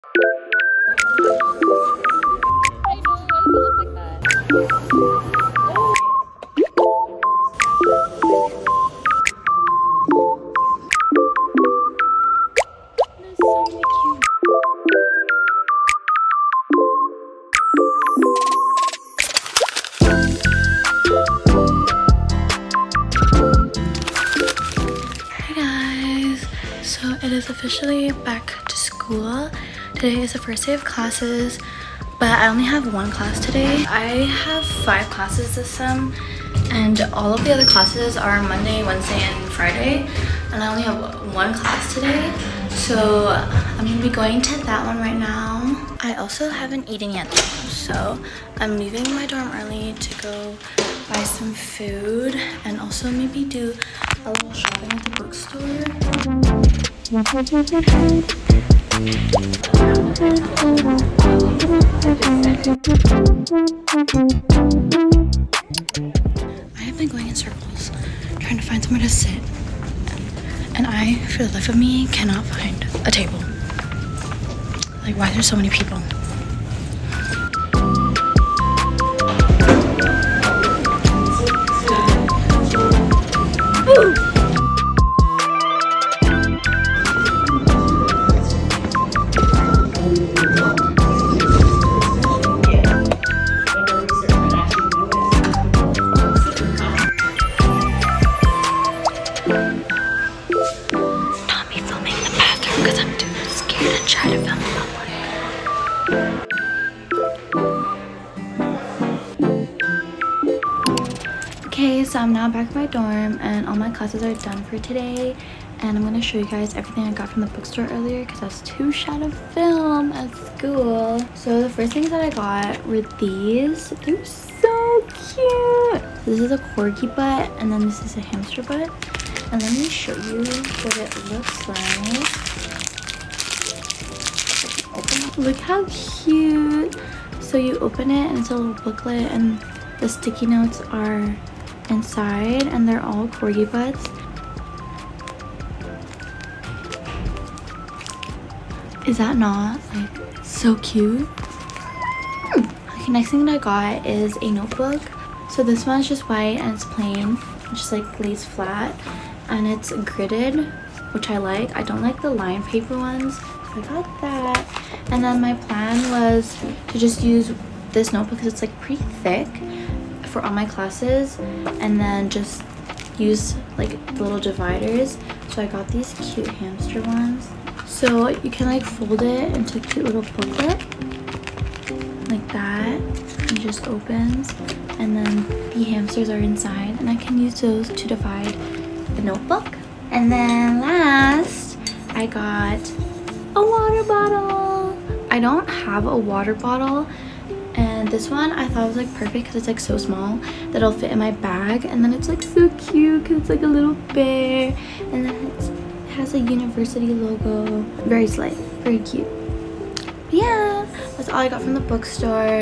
So it is officially back to school. Today is the first day of classes, but I only have one class today. I have 5 classes this sem, and all of the other classes are Monday, Wednesday, and Friday, and I only have one class today. So I'm gonna be going to that one right now. I also haven't eaten yet though, so I'm leaving my dorm early to go buy some food and also maybe do a little shopping at the bookstore. I have been going in circles trying to find somewhere to sit, and I, for the life of me, cannot find a table. Like, why are there so many people? Okay, so I'm now back at my dorm and all my classes are done for today, and I'm going to show you guys everything I got from the bookstore earlier because I was too shy to film at school. So the first things that I got were these. They're so cute. This is a corgi butt and then this is a hamster butt, and let me show you what it looks like. Look how cute. So you open it and it's a little booklet and the sticky notes are inside and they're all corgi butts. Is that not like so cute? Okay, next thing that I got is a notebook. So this one's just white and it's plain. It just like lays flat and it's gridded, which I like. I don't like the lined paper ones, so I got that. And then my plan was to just use this notebook because it's like pretty thick for all my classes, and then just use like the little dividers. So I got these cute hamster ones. So you can like fold it into a cute little booklet like that. It just opens and then the hamsters are inside, and I can use those to divide the notebook. And then last, I got a water bottle. I don't have a water bottle, and this one I thought was like perfect because it's like so small that it'll fit in my bag, and then it's like so cute because it's like a little bear, and then it has a university logo. Very slight, very cute. But yeah, that's all I got from the bookstore.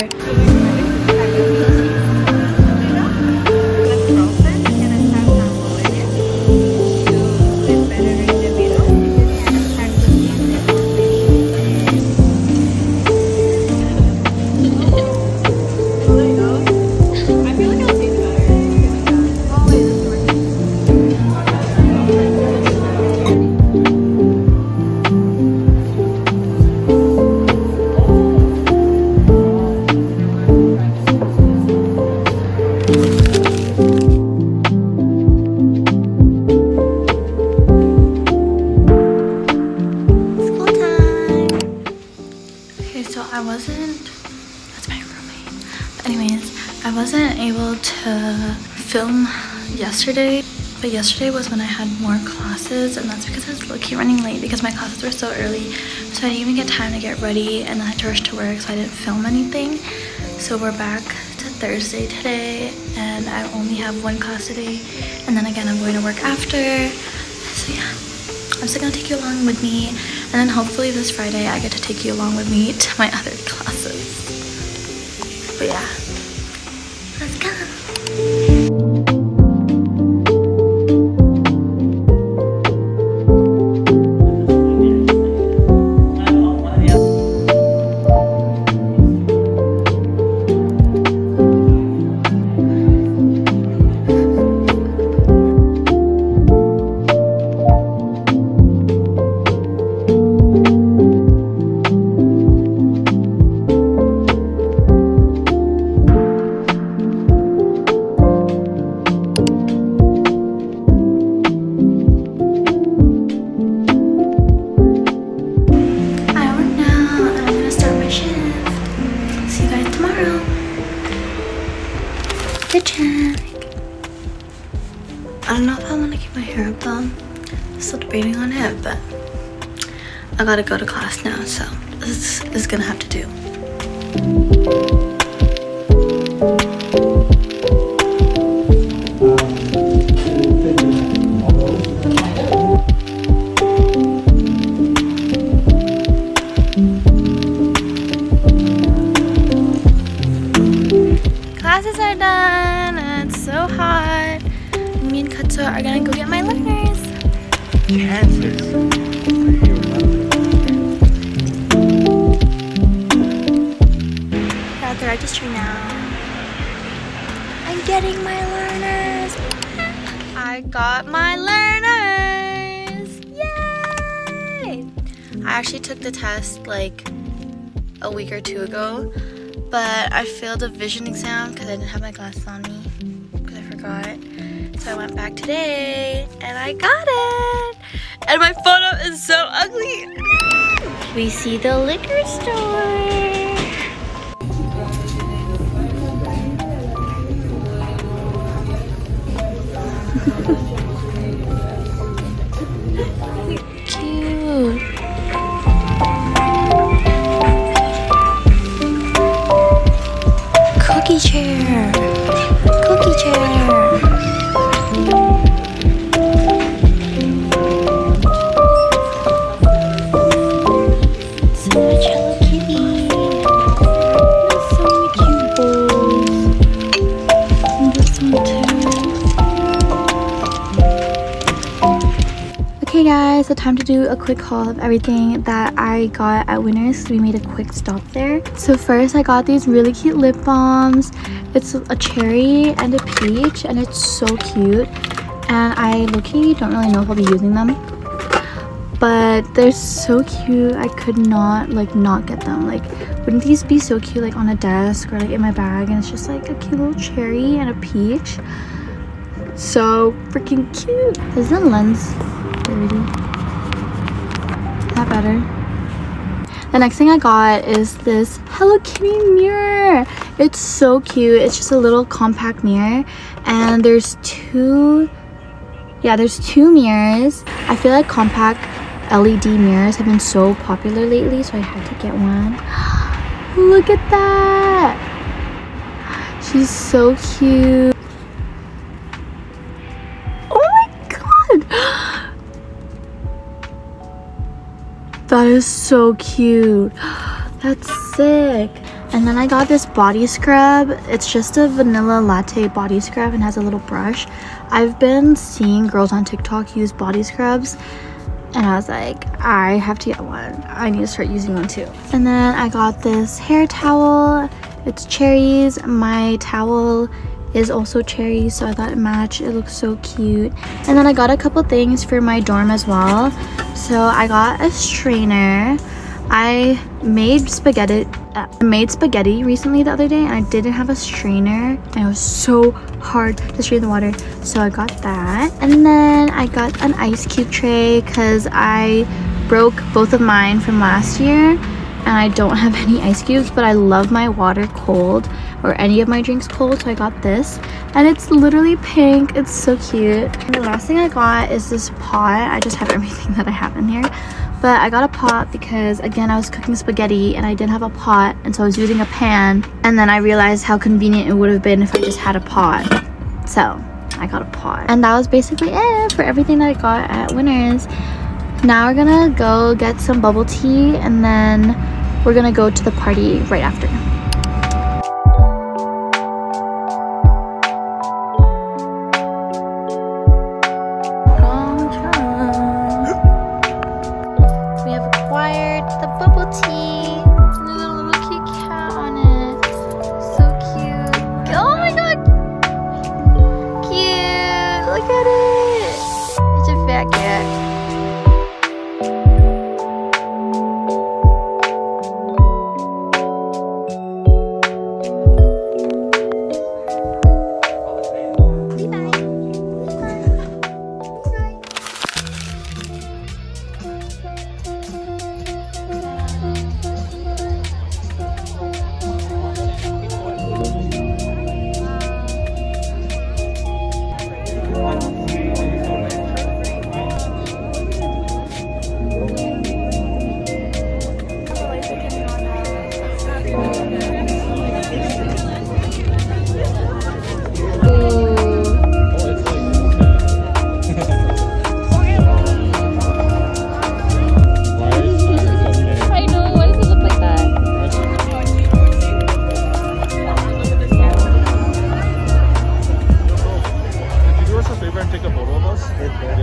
I wasn't able to film yesterday, but yesterday was when I had more classes, and that's because I was low-key running late because my classes were so early, so I didn't even get time to get ready, and then I had to rush to work, so I didn't film anything. So we're back to Thursday today, and I only have one class today, and then again I'm going to work after. So yeah, I'm still gonna take you along with me, and then hopefully this Friday I get to take you along with me to my other classes. But yeah, let's go. debating on it, but I gotta go to class now, so this is gonna have to do. Classes are done and it's so hot. Me and Katsu are gonna go get my learners. Chances. We're at the registry now. I'm getting my learners. I got my learners. Yay! I actually took the test like a week or two ago, but I failed a vision exam because I didn't have my glasses on me because I forgot. So I went back today and I got it. And my photo is so ugly. We see the liquor store. Cute. Cookie chair. Cookie chair. Okay guys, so time to do a quick haul of everything that I got at Winners. We made a quick stop there. So first I got these really cute lip balms. It's a cherry and a peach and it's so cute. And I low-key don't really know if I'll be using them. But they're so cute. I could not not get them. Like, wouldn't these be so cute like on a desk or like in my bag? And it's just like a cute little cherry and a peach. So freaking cute. Is the lens dirty? Is that better? The next thing I got is this Hello Kitty mirror. It's so cute. It's just a little compact mirror and there's two mirrors. I feel like compact LED mirrors have been so popular lately, so I had to get one. Look at that. She's so cute. That is so cute. That's sick. And then I got this body scrub. It's just a vanilla latte body scrub and has a little brush. I've been seeing girls on TikTok use body scrubs and I was like, I have to get one. I need to start using one too. And then I got this hair towel. It's cherries. My towel is also cherry, so I thought it matched. It looks so cute. And then I got a couple things for my dorm as well. So I got a strainer. I made spaghetti recently the other day and I didn't have a strainer and it was so hard to strain the water, so I got that. And then I got an ice cube tray because I broke both of mine from last year and I don't have any ice cubes, but I love my water cold or any of my drinks cold, so I got this and it's literally pink. It's so cute. And the last thing I got is this pot. I just have everything that I have in here, but I got a pot because again I was cooking spaghetti and I didn't have a pot, and so I was using a pan, and then I realized how convenient it would have been if I just had a pot, so I got a pot. And that was basically it for everything that I got at Winners. Now we're gonna go get some bubble tea and then we're gonna go to the party right after. We have acquired the bubble tea. There's a little cute cat on it. So cute. Oh my god! Cute! Look at it! It's a fat cat. Yeah.